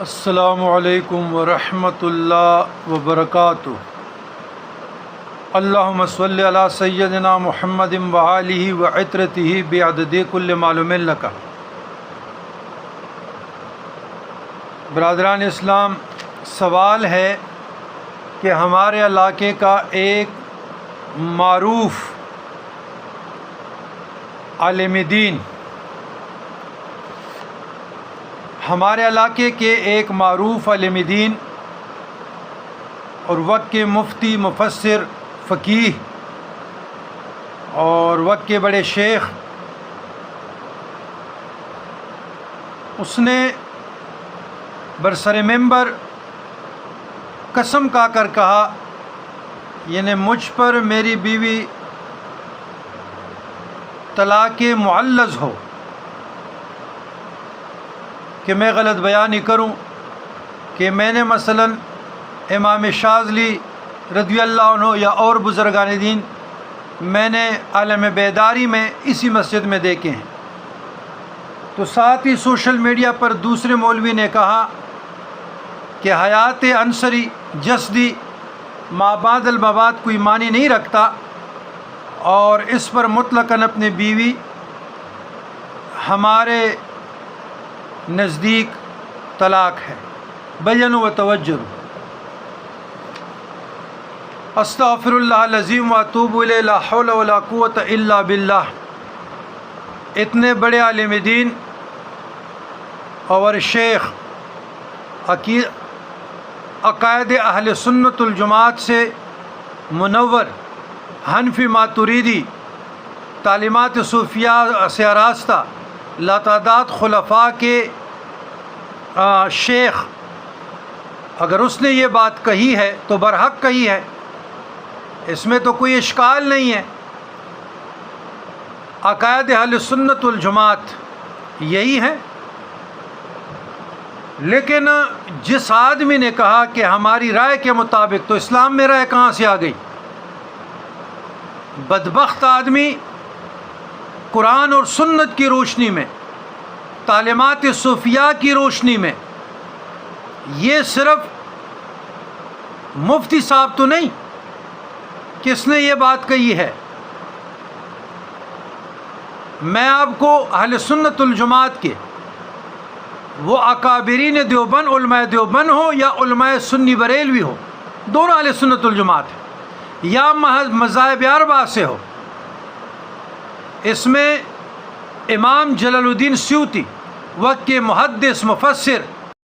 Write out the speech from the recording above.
السلام علیکم ورحمۃ اللہ وبرکاتہ۔ اللہم صلی علی سیدنا محمد وآلہ وعطرتہ بعدد کل معلوم لک۔ برادران اسلام، سوال ہے کہ ہمارے علاقے کا ایک معروف عالم دین ہمارے علاقے کے ایک معروف عالم دین اور وقت کے مفتی، مفسر، فقیہ اور وقت کے بڑے شیخ، اس نے برسر ممبر قسم کھا کر کہا، یعنی مجھ پر میری بیوی طلاق معلّظ ہو، کہ میں غلط بیان نہیں کروں کہ میں نے مثلاً امام شاذلی رضی اللہ عنہ یا اور بزرگان دین میں نے عالم بیداری میں اسی مسجد میں دیکھے ہیں۔ تو ساتھ ہی سوشل میڈیا پر دوسرے مولوی نے کہا کہ حیات عنصری جسدی ما بعد الممات کوئی معنی نہیں رکھتا، اور اس پر مطلقاً اپنی بیوی ہمارے نزدیک طلاق ہے۔ بینوا و توجہوا۔ استغفر اللہ العظیم و اتوب الیہ، لا حول ولا قوۃ الا باللہ۔ اتنے بڑے عالم دین اور شیخ عقائد اہل سنت الجماعت سے منور، حنفی ماتریدی، تعلیمات صوفیہ سے آراستہ، لاتعداد خلفاء کے شیخ، اگر اس نے یہ بات کہی ہے تو برحق کہی ہے، اس میں تو کوئی اشکال نہیں ہے۔ عقائد اہل سنت الجماعت یہی ہے۔ لیکن جس آدمی نے کہا کہ ہماری رائے کے مطابق، تو اسلام میں رائے کہاں سے آ گئی؟ بدبخت آدمی قرآن اور سنت کی روشنی میں، تعلیمات صوفیہ کی روشنی میں، یہ صرف مفتی صاحب تو نہیں کس نے یہ بات کہی ہے، میں آپ کو اہل سنت الجماعت کے وہ اکابرین دیوبند، علماء دیوبند ہو یا علماء سنی بریلوی ہو، دونوں اہل سنت الجماعت ہیں، یا محض مذاہب اربعہ سے ہو، اس میں امام جلال الدین سیوطی وقت کے محدث، مفسر